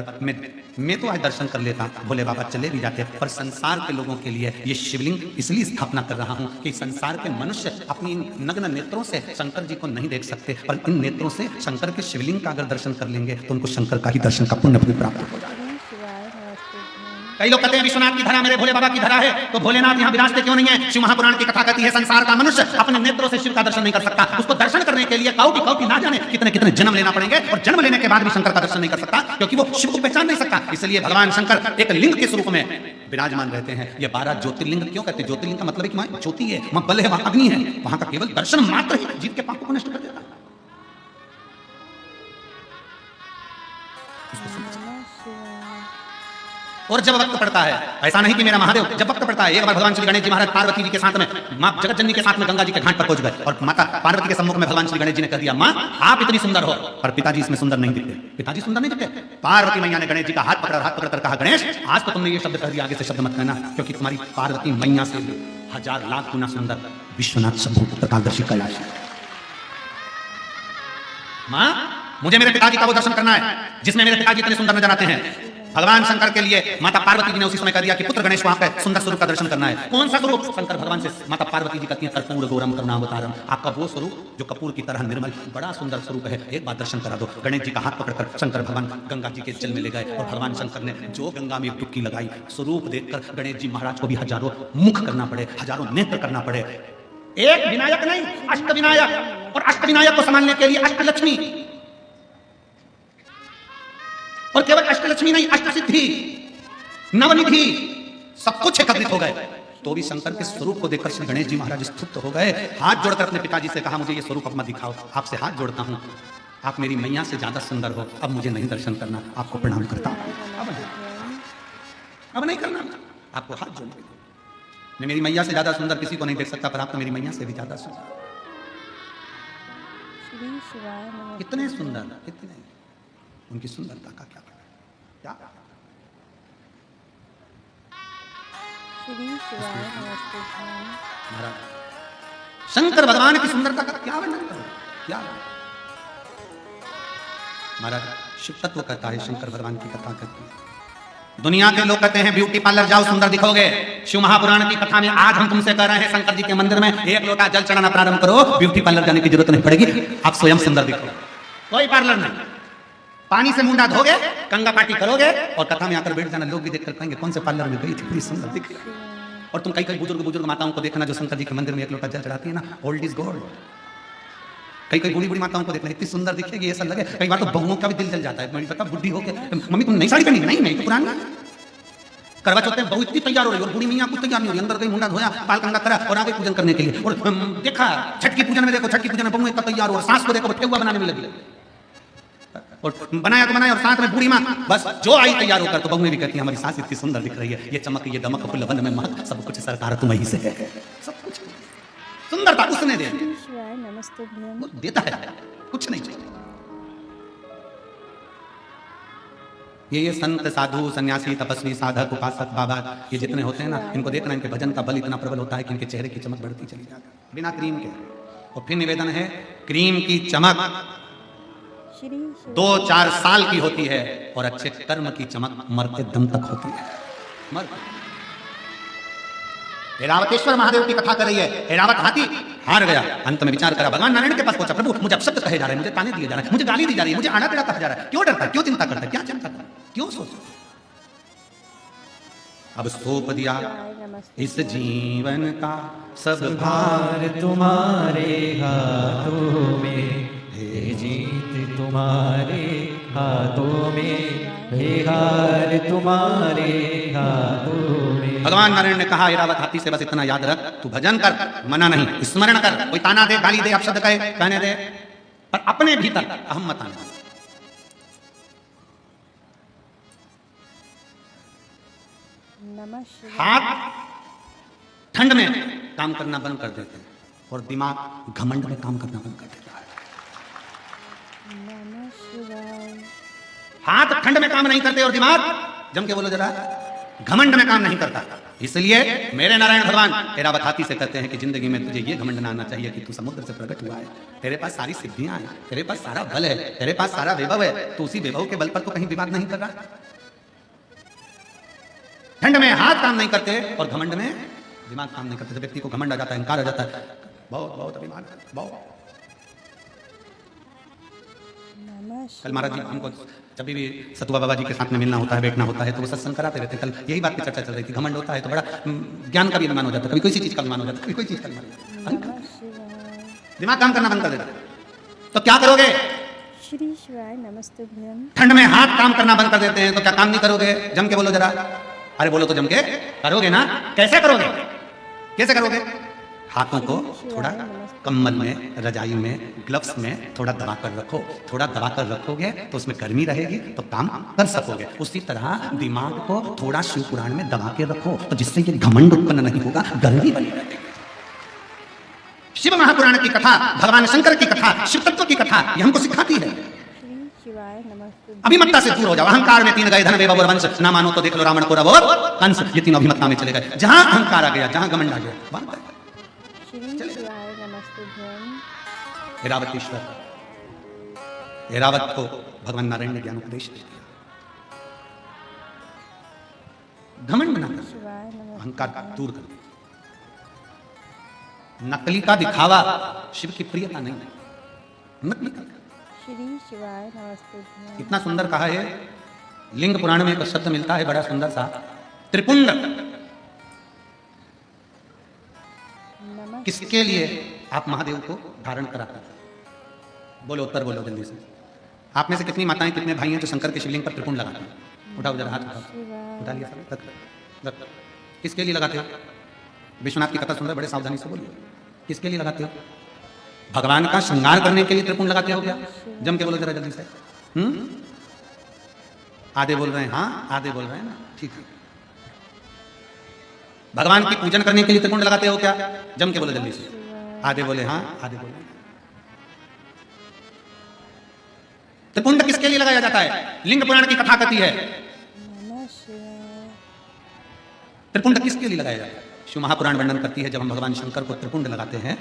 मैं तो आज दर्शन कर लेता, भोले बाबा चले भी जाते, पर संसार के लोगों के लिए ये शिवलिंग इसलिए स्थापना कर रहा हूं कि संसार के मनुष्य अपनी नग्न नेत्रों से शंकर जी को नहीं देख सकते, पर इन नेत्रों से शंकर के शिवलिंग का अगर दर्शन कर लेंगे तो उनको शंकर का ही दर्शन का पुण्य भी प्राप्त हो जाएगा। कई लोग कहते हैं विश्वनाथ की धरा मेरे भोले बाबा की धरा है, तो भोलेनाथ यहाँ विराजते क्यों नहीं है? शिव महापुराण की कथा कहती है संसार का मनुष्य अपने नेत्रों से शिव का दर्शन नहीं कर सकता। उसको दर्शन करने के लिए कौटी ना जाने कितने कितने जन्म लेना पड़ेंगे, और जन्म लेने के बाद भी शंकर का दर्शन नहीं कर सकता, क्योंकि वो शिव को पहचान नहीं सकता। इसलिए भगवान शंकर एक लिंग के स्वरूप में विराजमान रहते हैं। ये 12 ज्योतिर्लिंग क्यों कहते हैं? ज्योतिर्लिंग का मतलब है कि वहां ज्योति है, वहां बल है, वहां अग्नि है, वहां का केवल दर्शन मात्र ही जीव के पापों को नष्ट कर देता है। और जब वक्त पड़ता है, ऐसा नहीं कि मेरा महादेव, जब वक्त पड़ता है, एक बार भगवान श्री गणेश जी महाराज पार्वती जी के साथ में मां जगत जननी के साथ में गंगा जी के घाट पर पहुंच गए, और माता पार्वती के सम्मुख में भगवान श्री गणेश जी ने कह दिया, मां आप इतनी सुंदर हो, पर पिताजी इसमें सुंदर नहीं दिखते। पिताजी सुंदर नहीं दिखते। पार्वती मैया ने गणेश जी का हाथ पकड़कर कहा, गणेश आज तो तुमने ये शब्द कह दिया, आगे से शब्द मत कहना, क्योंकि तुम्हारी पार्वती मैया से भी 1000 लाख गुना सुंदर विश्वनाथ शंभु प्रकाशदर्शी कैलाश है। मां मुझे मेरे पिताजी का वो दर्शन करना है जिसमें मेरे पिताजी इतने सुंदर नजर आते हैं। भगवान शंकर के लिए माता पार्वती जी ने उसी समय कह दिया कि पुत्र गणेश को आपका सुंदर स्वरूप का दर्शन करना है। कौन सा स्वरूप? शंकर भगवान से माता पार्वती जी कहती हैं, कर्पूर गौरम करुणावतारम, आपका वो स्वरूप जो कपूर की तरह निर्मल बड़ा सुंदर स्वरूप है, एक बार दर्शन करा दो। गणेश जी का हाथ पकड़कर शंकर भगवान गंगा जी के जल में ले गए, और भगवान शंकर ने जो गंगा में एक डुबकी लगाई, स्वरूप देखकर गणेश जी महाराज को भी हजारों मुख करना पड़े, हजारों नेत्र करना पड़े। एक विनायक नहीं, अष्ट विनायक, और अष्ट विनायक को संभालने के लिए अष्टलक्ष्मी, और केवल अष्टलक्ष्मी नहीं, अष्टसिद्धि, नवनिधि, सब कुछ एकत्रित हो गए। तो भी शंकर के स्वरूप को देखकर श्री गणेश जी महाराज स्तुत हो गए। हाथ जोड़कर अपने पिताजी से कहा, मुझे ये स्वरूप अपना दिखाओ, आपसे हाथ जोड़ता हूं, आप मेरी मैया से ज्यादा सुंदर हो, अब मुझे नहीं दर्शन करना, आपको प्रणाम करता हूं, अब नहीं करना, आपको हाथ जोड़ के मैं मेरी मैया से ज्यादा सुंदर किसी को नहीं देख सकता, पर आप तो मेरी मैया से भी ज्यादा सुंदर, कितने सुंदर, कितने, उनकी सुंदरता का क्या क्या महाराज शंकर भगवान की सुंदरता का क्या वर्णन करो, क्या महाराज शिव तत्व कहता है, शंकर भगवान की कथा करती है। दुनिया के लोग कहते हैं ब्यूटी पार्लर जाओ सुंदर दिखोगे। शिव महापुराण की कथा में आज हम तुमसे कह रहे हैं, शंकर जी के मंदिर में एक लोटा जल चढ़ाना प्रारंभ करो, ब्यूटी पार्लर जाने की जरूरत नहीं पड़ेगी, आप स्वयं सुंदर दिखोगे, कोई पार्लर नहीं। पानी से मुंडा धोगे, कंगा पाटी करोगे, और कथा में आकर बैठ जाना, लोग भी देखकर कहेंगे कौन से पार्लर में गई थी, बड़ी सुंदर दिख रही। और तुम कई बुजुर्ग माताओं को देखना जो शंकर जी के मंदिर में एक लोटा जल चढ़ाती है ना, ओल्ड इज गोल्ड। कई बूढ़ी माताओं को देखना, इतनी सुंदर दिखेगी, ऐसा लगे। कई बार तो बहुओं का भी दिल जल जाता है, मम्मी पता बुढ़ी होके, मम्मी तुम नई साड़ी पहनी? नहीं तो पुरानी। करवा चौथ में बहू इतनी तैयार हो रही है और बूढ़ी मियां कुछ तैयार नहीं हो रही, अंदर गई, मुंडा धोया, पाल कंगा करा और आगे पूजन करने के लिए। और देखा छठ की पूजन में, देखो छठ की पूजन में बहू इतना तैयार हो, सास को देखो ठेकुआ बनाने में लगी, और बनाया तो बनाया, और साथ में बूढ़ी माँ बस जो आई तैयार होकर, तो बहू भी कहती है हमारी सास इतनी सुंदर दिख रही है, ये चमक, ये दमक, फुलवन में महक, सब कुछ सरकार तुम ही से है, सब कुछ सुंदरता उसने दे देता है, कुछ नहीं चाहिए। ये संत साधु सन्यासी तपस्वी साधक उपासक बाबा ये जितने होते हैं ना, इनको देखना, इनके भजन का बल इतना प्रबल होता है कि इनके चेहरे की चमक बढ़ती चली जाती है बिना क्रीम के। और फिर निवेदन है, क्रीम की चमक श्री शिवाय 2-4 साल की होती है और अच्छे कर्म की चमक मरते दम तक होती है। मर ऐरावतेश्वर महादेव की कथा कर रही है। ऐरावत हाथी हार गया, अंत में विचार करा, भगवान नारायण के पास पहुंचा, प्रभु मुझे अपशब्द कहे जा रहे हैं, मुझे ताने दिए जा रहे हैं, मुझे गाली दी जा रही है, मुझे आड़ा टेढ़ा कहा जा रहा है, क्यों डरता है, क्यों चिंता करता है, क्या चिंता करता है, क्यों सोच। अब सौंप दिया नमस्ते इस जीवन का सब भार तुम्हारे हाथों में, हे जीत तुम्हारे हाथों में, हे हार तुम्हारे हाथों में। भगवान नारायण ने कहा ऐरावत हाथी से बस इतना याद रख, तू भजन कर, मना नहीं, स्मरण कर, कोई ताना दे, गाली दे, अपशब्द कहे, कहने दे, पर अपने भीतर अहम मत आने। नमः शिवाय हाथ ठंड में काम करना बंद कर देते हैं और दिमाग घमंड में काम करना बंद कर देता है। नमः शिवाय हाथ ठंड में काम नहीं करते और दिमाग, जम के बोलो जरा, घमंड में काम नहीं करता। इसलिए मेरे नारायण भगवान ऐरावत हाथी से कहते हैं कि जिंदगी में तुझे ये घमंड ना आना चाहिए कि तू समुद्र से प्रकट हुआ है, तेरे पास सारी सिद्धियां हैं, तेरे पास सारा बल है, तेरे पास सारा वैभव है, तो उसी वैभव के बल पर तो कहीं विवाद नहीं कर रहा। ठंड में हाथ काम नहीं करते और घमंड में दिमाग काम नहीं करते। व्यक्ति को घमंड आ जाता है, अहंकार आ जाता है, बहुत बहुत अभिमान, बहुत। नमः कल महाराज जी हमको जब भी सतुआ बाबा जी के साथ में मिलना होता है, बैठना होता है, तो वो सत्संग कराते रहते। कल यही बात की चर्चा चल रही थी, घमंड होता है तो बड़ा ज्ञान का भी अनुमान हो जाता है, कभी कोई चीज का अनुमान हो जाता है, कभी कोई चीज का अनुमान हो जाता है। नमः शिवाय दिमाग काम करना बंद कर देता है। तो क्या करोगे? श्री शिवाय नमस्तुभ्यं। ठंड में हाथ काम करना बंद कर देते हैं तो क्या काम नहीं करोगे? जम के बोलो जरा, अरे बोलो तो जम के करोगे ना। कैसे करोगे? कैसे करोगे? हाथों को थोड़ा कम्बल में, रजाई में, ग्लव्स में थोड़ा दबा कर रखो। थोड़ा दबा कर रखोगे तो उसमें गर्मी रहेगी तो काम कर सकोगे। उसी तरह दिमाग को थोड़ा शिव पुराण में दबा के रखो तो जिससे ये घमंड उत्पन्न नहीं होगा, गर्मी बनी रहेगी। शिव महापुराण की कथा, भगवान शंकर की कथा, शिव तत्व की कथा ये हमको सिखाती है। श्री शिवाय नमस्तुभ्यं। अभिमत्ता से दूर हो जाओ। अहंकार में 3 गए, धन वैभव और वंश। ना मानो तो देख लो रावण को, रव और कंस, ये तीनों अभिमत्ता में चले गए। जहां अहंकार आ गया, जहां घमंड आ गया, बात है। श्री शिवाय नमस्तुभ्यं। ऐरावतेश्वर, ऐरावत को भगवान नारायण ने ज्ञान उपदेश दिया। घमंड ना कर, शिवाय नमः अहंकार दूर कर। नकली का दिखावा शिव की प्रियता नहीं है। नकली का श्री शिवाय नमस्तुभ्यं। कितना सुंदर कहा है। लिंग पुराण में एक शब्द मिलता है बड़ा सुंदर सा, त्रिपुंड। नमः किसके लिए आप महादेव को धारण कराते हैं? बोलो, उत्तर बोलो जल्दी से। आप में से कितनी माताएं, कितने भाई हैं जो शंकर के शिवलिंग पर त्रिपुंड लगाते हैं? उठाओ जरा हाथ, उठाओ, उठा लिया सब, रख। किसके लिए लगाते हो? विश्वनाथ की कथा सुंदर, बड़े सावधानी से बोलिए। किसके लिए लगाते हो? भगवान का श्रृंगार करने के लिए त्रिपुंड लगाते हो क्या? जम के बोलो जरा जल्दी से। आधे बोल रहे हैं हाँ, आधे बोल रहे हैं ना, ठीक है। भगवान की पूजन करने के लिए त्रिपुंड लगाते हो क्या? जम के बोलो जल्दी से। आधे बोले हाँ, आधे बोले। त्रिपुंड किसके लिए लगाया जाता है? लिंग पुराण की कथा कहती है नमः शिवाय। त्रिपुंड किसके लिए लगाया जाता है? शिव महापुराण वर्णन करती है जब हम भगवान शंकर को त्रिपुंड लगाते हैं,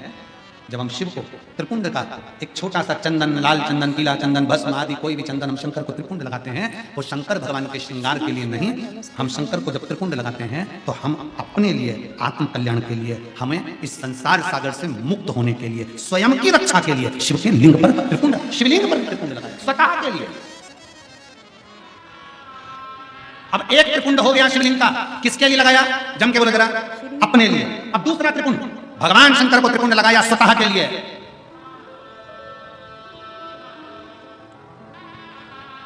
जब हम शिव को त्रिपुंड का एक छोटा सा चंदन, लाल चंदन, पीला चंदन, भस्म आदि कोई भी चंदन हम शंकर को त्रिपुंड लगाते हैं, वो शंकर भगवान के श्रृंगार के लिए नहीं। हम शंकर को जब त्रिपुंड लगाते हैं तो हम अपने लिए, आत्म कल्याण के लिए, हमें इस संसार सागर से मुक्त होने के लिए, स्वयं की रक्षा के लिए शिव के लिंग पर त्रिपुंड, शिवलिंग पर त्रिपुंड लगाए, स्वतः के लिए। अब एक त्रिपुंड हो गया शिवलिंग का, किसके लिए लगाया? जम के बोले जरा, अपने लिए। अब दूसरा त्रिपुंड भगवान शंकर को त्रिपुंड लगाया स्वतः के लिए।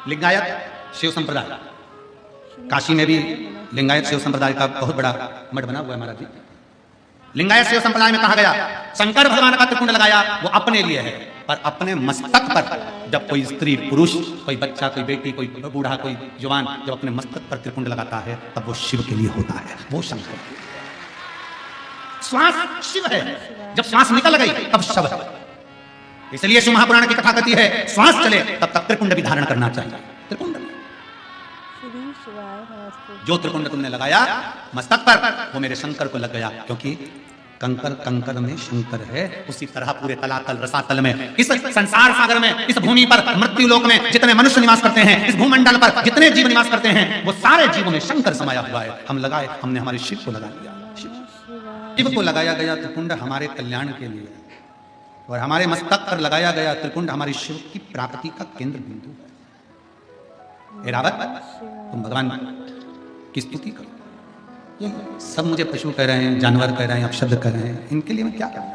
लिंगायत शिव संप्रदाय, काशी में भी लिंगायत शिव संप्रदाय का बहुत बड़ा मठ बना हुआ है महाराज जी। लिंगायत शिव संप्रदाय में कहा गया शंकर भगवान का त्रिपुंड लगाया वो अपने लिए है, पर अपने मस्तक पर जब कोई स्त्री, पुरुष, कोई बच्चा, कोई बेटी, कोई बूढ़ा, कोई जवान जब अपने मस्तक पर त्रिपुंड लगाता है तब वो शिव के लिए होता है, वो शंकर। श्वास शिव है, जब श्वास निकल गई तब शव है। इसलिए शिव महापुराण की कथा कहती है श्वास चले तब तक त्रिपुंड भी धारण करना चाहिए। त्रिपुंड, श्री शिवाय नमस्तुभ्यं। जो त्रिपुंड तुमने लगाया मस्तक पर वो मेरे शंकर को लग गया, क्योंकि कंकर कंकर में शंकर है, उसी तरह पूरे तलातल रसातल में, इस संसार सागर में, इस भूमि पर, मृत्यु लोक में जितने मनुष्य निवास करते हैं, इस भूमंडल पर जितने जीव निवास करते हैं, वो सारे जीवों में शंकर समाया हुआ है। हम लगाए, हमने हमारे शिव को लगा दिया। शिव को लगाया गया त्रिकुंड हमारे कल्याण के लिए, और हमारे मस्तक पर लगाया गया त्रिकुंड हमारे शिव की प्राप्ति का केंद्र बिंदु है। एरावत, तुम भगवान की स्तुति करो। ये सब मुझे पशु कह रहे हैं, जानवर कह रहे हैं, अपशब्द कह रहे हैं, इनके लिए मैं क्या कहूँ?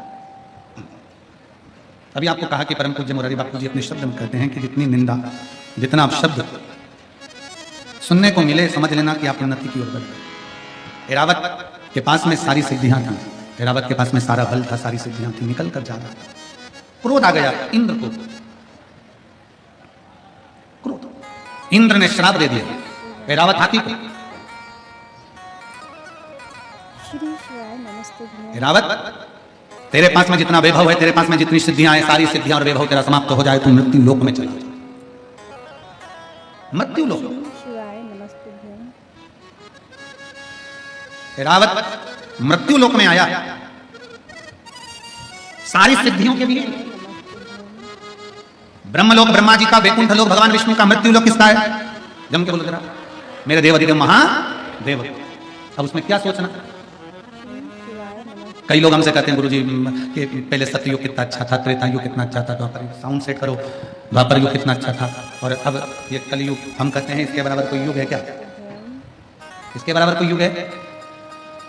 अभी आपको कहा कि परम पूज्य मुरारी बापू जी अपने शब्द में कहते हैं कि जितनी निंदा, जितना अपशब्द सुनने को मिले, समझ लेना कि आप उन्नति की ओर बढ़ रहे। एरावत के पास में सारी सिद्धियां थी, एरावत के पास में सारा बल था, सारी सिद्धियां थी, निकल कर जा रहा था। क्रोध आ गया इंद्र को, क्रोध, इंद्र ने श्राप दे दिया एरावत हाथी को। श्री शिवाय नमस्ते भैया। एरावत, तेरे पास में जितना वैभव है, तेरे पास में जितनी सिद्धियां हैं, सारी सिद्धियां और वैभव तेरा समाप्त हो जाए, तू मृत्यु लोक में चला जाए। मृत्यु लोक। श्री शिवाय नमस्ते भैया। एरावत मृत्यु लोक में आया सारी सिद्धियों के लिए। ब्रह्मलोक ब्रह्मा जी का, वैकुंठ लोक भगवान विष्णु का, मृत्यु लोक किसका है? जम के बोलो जरा, मेरे देवाधिदेव महादेव। अब उसमें क्या सोचना? कई लोग हमसे कहते हैं गुरुजी कि पहले सतयुग कितना अच्छा था, त्रेता युग कितना अच्छा था, द्वापर साउंड सेट करो, द्वापर युग कितना अच्छा था, और अब ये कलयुग। हम कहते हैं इसके बराबर कोई युग है क्या? इसके बराबर कोई युग है?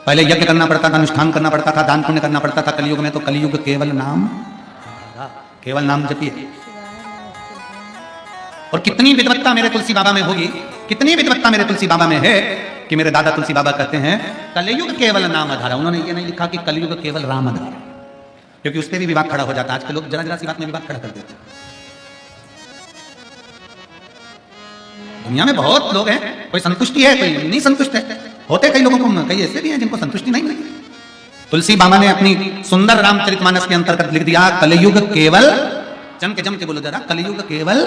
पहले यज्ञ करना पड़ता था, अनुष्ठान करना पड़ता था, दान पुण्य करना पड़ता था। कलयुग में तो कलयुग केवल नाम, केवल नाम जपिए। और कितनी विद्वत्ता मेरे तुलसी बाबा में होगी, कितनी विद्वत्ता मेरे तुलसी बाबा में है कि मेरे दादा तुलसी बाबा कहते हैं कलयुग केवल नाम आधारा। उन्होंने ये नहीं लिखा कि कलयुग केवल राम आधारा, क्योंकि उस पर भी विवाद खड़ा हो जाता है। आज के लोग जरा जरा सी बात में विवाद खड़ा कर देते हैं। दुनिया में बहुत लोग हैं, कोई संतुष्टि है, कोई नहीं संतुष्ट है। होते कई लोगों को, कई ऐसे भी हैं जिनको संतुष्टि नहीं मिलती। तुलसी बाबा ने अपनी सुंदर रामचरितमानस के अंतर्गत लिख दिया कलयुग केवल, जम के बोलो जरा, कलयुग केवल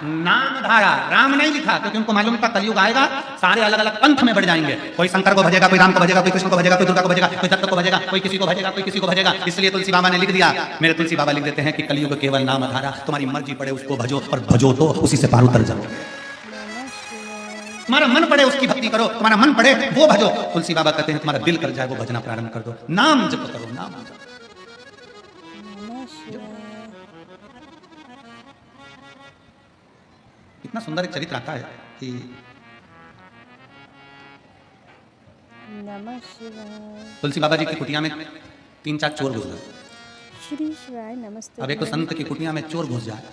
नाम धारा। राम नहीं लिखा क्योंकि उनको मालूम था कलयुग आएगा, सारे अलग अलग पंथ में बढ़ जाएंगे। कोई शंकर को भजेगा, कोई राम को भजेगा, कोई कृष्ण को भजेगा, कोई दुर्गा को भजेगा, कोई दत्त को भजेगा, कोई किसी को भजेगा, कोई किसी को भजेगा। इसलिए तुलसी बाबा ने लिख दिया, मेरे तुलसी बाबा लिख देते हैं कि कलयुग केवल नाम धारा। तुम्हारी मर्जी पड़े उसको भजो, और भजो तो उसी से पार उतर जाओ। तुम्हारा मन पड़े उसकी भक्ति करो, तुम्हारा मन पड़े वो भजो। तुलसी बाबा कहते हैं तुम्हारा दिल कर जाए वो भजना प्रारंभ कर दो, नाम जप करो, नाम जप। इतना सुंदर एक चरित्र आता है कि नमः शिवाय। तुलसी बाबा जी की कुटिया में 3-4 चोर घुस गए। श्री शिवाय नमस्ते। अब एक तो संत की कुटिया में चोर घुस जाए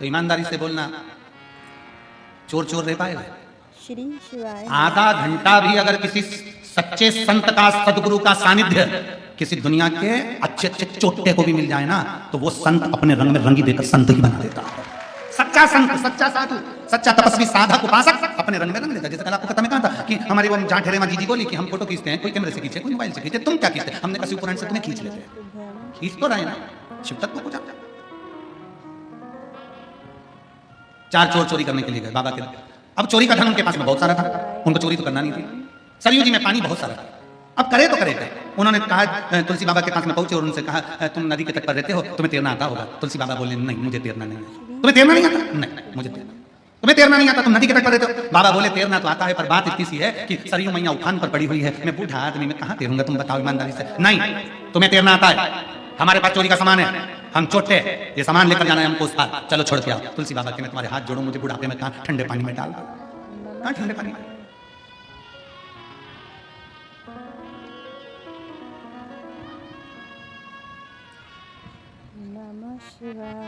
तो ईमानदारी से बोलना, चोर चोर रह पाएगा? श्री शिवाय। आधा घंटा भी अगर किसी सच्चे संत का, सदगुरु का सानिध्य किसी दुनिया के अच्छे अच्छे चोटे को भी मिल जाए ना, तो वो संत अपने रंग में रंगी देकर संत ही बना देता है। सच्चा संत, सच्चा साधु, सच्चा तपस्वी, साधक, उपासक अपने रंग में रंग देता है। जैसे कल आपको कथा में कहा था कि हमारी वो जहाँ ठहरे माँ जी बोली कि हम फोटो खींचते हैं, कोई कैमरे से खींचे, कोई मोबाइल से खींचे, तुम क्या खींचते? हमने कहा शिवपुराण से तुम्हें खींच लेते हैं। खींच तो रहे ना, शिव तत्व को जाते। 4 चोर चोरी करने के लिए गए बाबा के। अब चोरी का धन उनके पास में बहुत सारा था, उनको चोरी तो करना नहीं थी। सरयू जी में पानी बहुत सारा था, अब करे तो करे क्या? उन्होंने कहा, तुलसी बाबा के पास में पहुंचे और उनसे कहा, तुम नदी के तट पर रहते हो, तुम्हें तैरना आता होगा? तुलसी बाबा बोले, नहीं मुझे तैरना नहीं आता। तुम्हें तैरना नहीं आता? नहीं मुझे तैरना। तुम्हें तैरना नहीं आता, तुम नदी के तट पर रहते हो? बाबा बोले, तैरना तो आता है, पर बात इतनी सी है कि सरयू मैया उफान पर पड़ी हुई है, मैं बूढ़ा आदमी में कहाँ तैरूंगा? तुम बताओ ईमानदारी से। नहीं, तुम्हें तैरना आता है, हमारे पास चोरी का सामान है, हम चोटे, ये सामान लेकर जाना है हमको उस पार, चलो छोड़ के आओ। तुलसी बाबा के मैं तुम्हारे हाथ जोड़ो, मुझे बुढ़ापे में कहाँ ठंडे पानी में डाल, कहाँ ठंडे पानी में।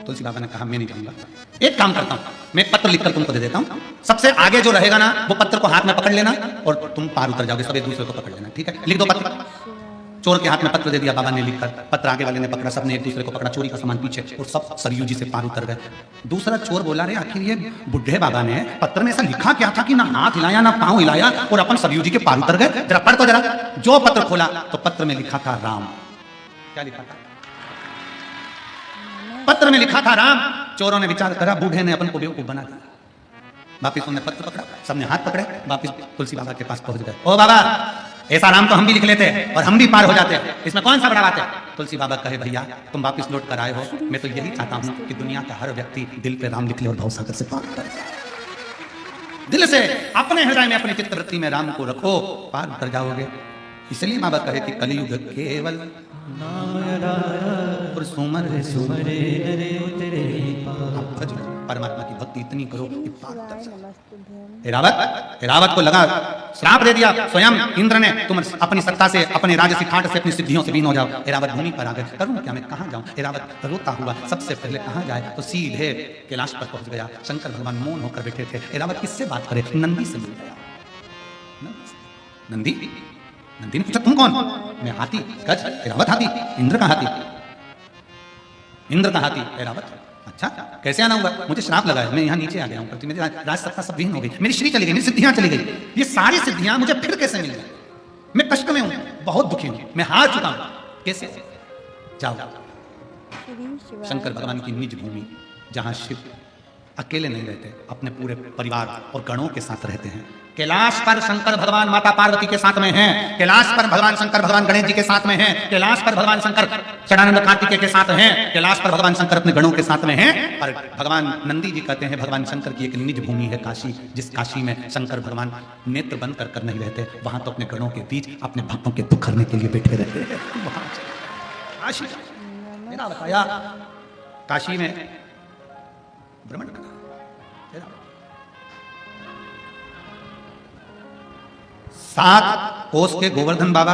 तुलसी बाबा ने कहा मैं नहीं जाऊंगा, एक काम करता हूं, मैं पत्र लिखकर तुमको दे देता हूं, सबसे आगे जो रहेगा ना वो पत्र को हाथ में पकड़ लेना और तुम पार उतर जाओगे, सब एक दूसरे को पकड़ लेना, ठीक है? लिख दो पत्र। चोर के हाथ में पत्र दे दिया बाबा ने लिखकर, पत्र आगे वाले ने पकड़ा, सबने एक दूसरे को पकड़ा, चोरी का सामान पीछे, और सब सरयू जी से पार उतर गए। दूसरा चोर बोला, रे आखिर ये बुढ़े बाबा ने पत्र में ऐसा लिखा क्या था कि ना हाथ हिलाया ना पांव हिलाया और अपन सरयू जी के पार उतर गए? जरा पढ़ तो जरा। जो पत्र खोला तो पत्र में लिखा था राम। क्या लिखा था? पत्र में लिखा था राम। चोरों ने विचार करा, बूढ़े ने अपन को बेवकूफ बना दिया। वापिस उन्होंने पत्र पकड़ा, सबने हाथ पकड़े, वापिस तुलसी बाबा के पास पहुंच गए। ओ बाबा, ऐसा राम तो हम भी लिख लेते हैं और हम भी पार हो जाते हैं, इसमें कौन सा बड़ा बात है। तुलसी बाबा कहे भैया तुम वापिस लौट कर आए हो, मैं तो यही चाहता हूं कि दुनिया का हर व्यक्ति दिल पे राम लिख ले और भवसागर से पार कर जाए। दिल से अपने हृदय में अपनी चित्तवृत्ति में राम को रखो, पार कर जाओगे। इसलिए बाबा कहे कि कलयुग केवल नाम आधार और सुमर सुमरे नरे उतरे आप भजो, परमात्मा की भक्ति इतनी करो कि पार कर शिवाय जाओ। नमस्तुभ्यं। ऐरावत को लगा श्राप दे दिया स्वयं इंद्र ने, तुम अपनी सत्ता से अपने राजसी ठाट से अपनी सिद्धियों से बीन हो जाओ। ऐरावत भूमि पर आ गए, करूं क्या, मैं कहां जाऊं। ऐरावत रोता हुआ सबसे पहले कहां जाए, तो सीधे कैलाश पर पहुंच गया। शंकर भगवान मौन होकर बैठे थे। ऐरावत किससे बात करे, नंदी से मिल गया। नंदी नंदी ने पूछा तुम कौन, मैं हाथी गज। ऐरावत हाथी, इंद्र का हाथी, इंद्र का हाथी ऐरावत। अच्छा कैसे आना हुआ, मुझे श्राप लगा है, मैं यहाँ नीचे आ गया हूँ, मेरी राज सत्ता सब विहीन हो गई, मेरी श्री चली गई, मेरी सिद्धियां चली गई, ये सारी सिद्धियां मुझे फिर कैसे मिल गई। मैं कष्ट में हूँ, बहुत दुखी हूँ, मैं हार चुका हूँ, कैसे। जाओ श्री शिवाय शंकर भगवान की निज भूमि, जहाँ शिव अकेले नहीं रहते, अपने पूरे परिवार और गणों के साथ रहते हैं। कैलाश पर शंकर भगवान माता पार्वती के साथ में हैं, कैलाश पर भगवान शंकर भगवान गणेश जी के साथ में हैं, कैलाश पर भगवान शंकर षडानंद कार्तिकेय के साथ हैं, कैलाश पर भगवान शंकर अपने गणों के साथ में हैं। और भगवान नंदी जी कहते हैं भगवान शंकर की एक निज भूमि है काशी, जिस काशी में शंकर भगवान नेत्र बंद कर नहीं रहते, वहां तो अपने गणों के बीच अपने भक्तों के दुख करने के लिए बैठे रहते हैं। वहां काशी मेरा बताया, काशी में भ्रमण करा। सात कोस के गोवर्धन बाबा,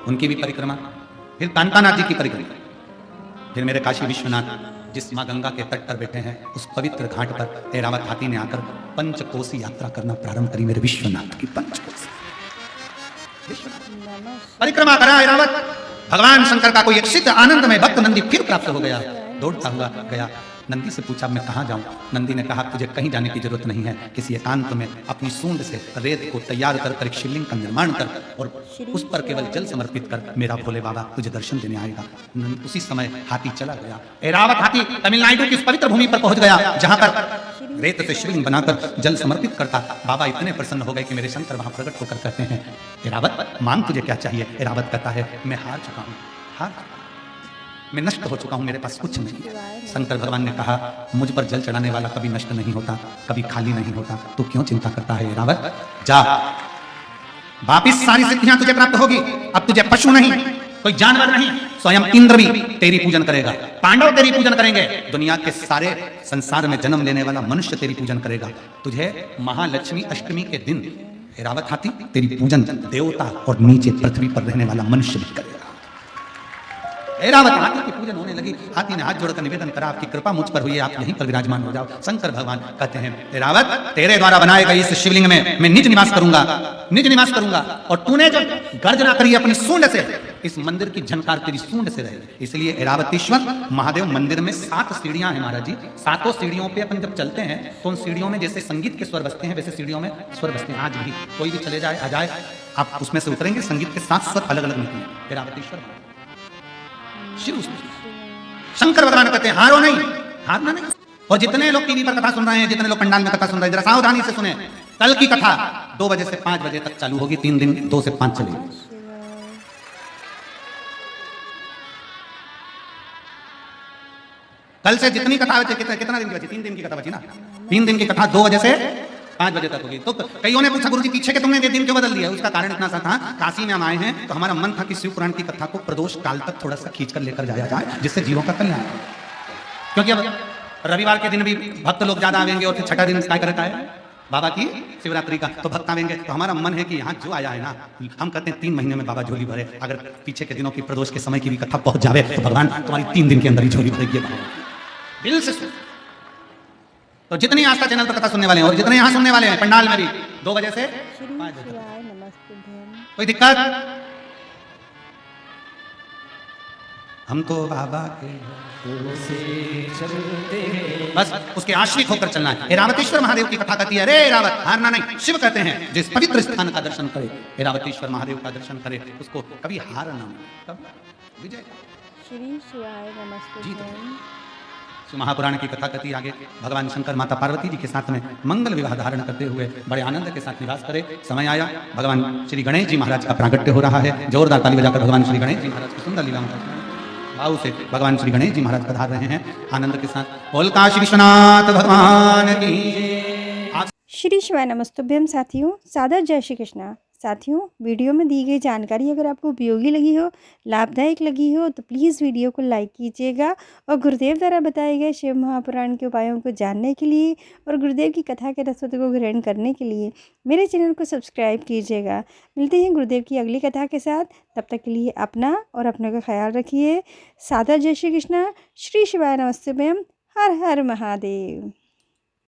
उनकी भी परिक्रमा, फिर कांतानाथ जी की परिक्रमा, फिर मेरे काशी विश्वनाथ जिस मां गंगा के तट पर बैठे हैं, उस पवित्र घाट पर ऐरावत हाथी ने आकर पंचकोसी यात्रा करना प्रारंभ करी। मेरे विश्वनाथ की पंचकोसी परिक्रमा करा ऐरावत। भगवान शंकर का कोई एक सिद्ध आनंद में भक्त नंदी फिर प्राप्त हो गया, दौड़ता हुआ गया। नंदी से पूछा मैं कहाँ जाऊं। नंदी ने कहा तुझे कहीं जाने की जरूरत नहीं है, किसी एकांत में अपनी सूंड से रेत को तैयार कर एक शिवलिंग का निर्माण कर और उस पर केवल जल समर्पित कर, मेरा भोले बाबा तुझे दर्शन देने आएगा। उसी समय हाथी चला गया। ऐरावत हाथी तमिलनाडु की उस पवित्र भूमि पर पहुंच गया, जहां पर रेत से शिवलिंग बनाकर जल समर्पित करता। बाबा इतने प्रसन्न हो गए कि मेरे शंकर वहां प्रकट होकर कहते हैं ऐरावत मांग तुझे क्या चाहिए। ऐरावत कहता है मैं हार चुका हूँ, हार मैं नष्ट हो चुका हूं, मेरे पास कुछ नहीं है। शंकर भगवान ने कहा मुझ पर जल चढ़ाने वाला कभी नष्ट नहीं होता, कभी खाली नहीं होता, तू क्यों चिंता करता है ऐरावत। जा वापिस सारी सिद्धियां तुझे प्राप्त होगी। अब तुझे पशु नहीं, कोई जानवर नहीं, स्वयं इंद्र भी तेरी पूजन करेगा, पांडव तेरी पूजन करेंगे, दुनिया के सारे संसार में जन्म लेने वाला मनुष्य तेरी पूजन करेगा। तुझे महालक्ष्मी अष्टमी के दिन ऐरावत हाथी तेरी पूजन देवता और नीचे पृथ्वी पर रहने वाला मनुष्य भी करेगा। ऐरावत हाथी की पूजन होने लगी। हाथी ने हाथ जोड़कर निवेदन करा आपकी कृपा मुझ पर हुई है, आप यहीं पर विराजमान हो जाओ। शंकर भगवान कहते हैं ऐरावत तेरे द्वारा बनाए गए इस शिवलिंग में मैं निज निवास करूंगा, निज निवास करूंगा। और तूने जब गर्जना करी अपनी सूंड से, इस मंदिर की झनकार तेरी सूंड से रहे। इसलिए ऐरावतेश्वर महादेव मंदिर में 7 सीढ़ियां हैं महाराज जी। 7 सीढ़ियों पे अपन जब चलते हैं तो उन सीढ़ियों में जैसे संगीत के स्वर बजते हैं, वैसे सीढ़ियों में स्वर बजते हैं। आज भी कोई भी चले जाए आ जाए, आप उसमें से उतरेंगे, संगीत के 7 स्वर अलग अलग निकलेंगे। ऐरावतेश्वर शिव शंकर भगवान कहते हैं हारो नहीं, हारना नहीं। और जितने लोग टीवी पर कथा सुन रहे हैं, जितने लोग पंडाल में कथा सुन रहे हैं, जरा सावधानी से सुने। कल की कथा 2 बजे से 5 बजे तक चालू होगी, 3 दिन 2 से 5 चलेगी। कल से जितनी कथा बची, कितना दिन की बची, 3 दिन की कथा बची ना, 3 दिन की कथा 2 बजे से 5 बजे तक होगी। तो कईयों ने पूछा गुरुजी पीछे के तुमने ये दिन क्यों बदल दिया। उसका कारण इतना सा था, काशी में हम आए हैं तो हमारा मन था कि शिव पुराण की कथा को प्रदोष काल तक थोड़ा सा खींचकर लेकर जाया जाए, जिससे जीवों का कल्याण हो। क्योंकि अब रविवार के दिन भी भक्त लोग ज्यादा आवेंगे और फिर छठा दिन क्या करता है बाबा की शिवरात्रि का, तो भक्त आवेंगे। तो हमारा मन है कि यहाँ जो आया है ना, हम कहते हैं 3 महीने में बाबा झोली भरे। अगर पीछे के दिनों की प्रदोष के समय की भी कथा पहुंच जावे तो भगवान तुम्हारी 3 दिन के अंदर ही झोली भरेगी। दिल से सुन। तो जितनी आस्था चैनल पर कथा सुनने वाले हैं और जितने यहाँ सुनने वाले हैं पंडाल में भी 2 बजे से 5 बजे तक, कोई दिक्कत। हम तो बाबा के बस उसके आश्रित होकर चलना है। ऐरावतेश्वर महादेव की कथा कहती है अरे ऐरावत हारना नहीं। शिव कहते हैं जिस पवित्र स्थान का दर्शन करे, ऐरावतेश्वर महादेव का दर्शन करे, उसको कभी हारना नहीं, कब विजय। श्री शिवाय नमस्तुभ्यं। महापुराण की कथा कहती आगे भगवान शंकर माता पार्वती जी के साथ में मंगल विवाह धारण करते हुए बड़े आनंद के साथ निवास करे। समय आया भगवान श्री गणेश जी महाराज का प्रागट्य हो रहा है। जोरदार ताली बजाकर भगवान श्री गणेश जी महाराज की सुंदर लीलाओं का भाव से भगवान श्री गणेश जी महाराज पधार रहे हैं आनंद के साथ। बोल काशी विश्वनाथ भगवान की। श्री शिवाय नमस्तुभ्यम साथियों, सादर जय श्री कृष्णा। साथियों, वीडियो में दी गई जानकारी अगर आपको उपयोगी लगी हो, लाभदायक लगी हो तो प्लीज़ वीडियो को लाइक कीजिएगा और गुरुदेव द्वारा बताए गए शिव महापुराण के उपायों को जानने के लिए और गुरुदेव की कथा के रसों को ग्रहण करने के लिए मेरे चैनल को सब्सक्राइब कीजिएगा। मिलते हैं गुरुदेव की अगली कथा के साथ, तब तक के लिए अपना और अपनों का ख्याल रखिए। सादर जय श्री कृष्णा। श्री शिवाय नमस्तुभ्यम। हर हर महादेव।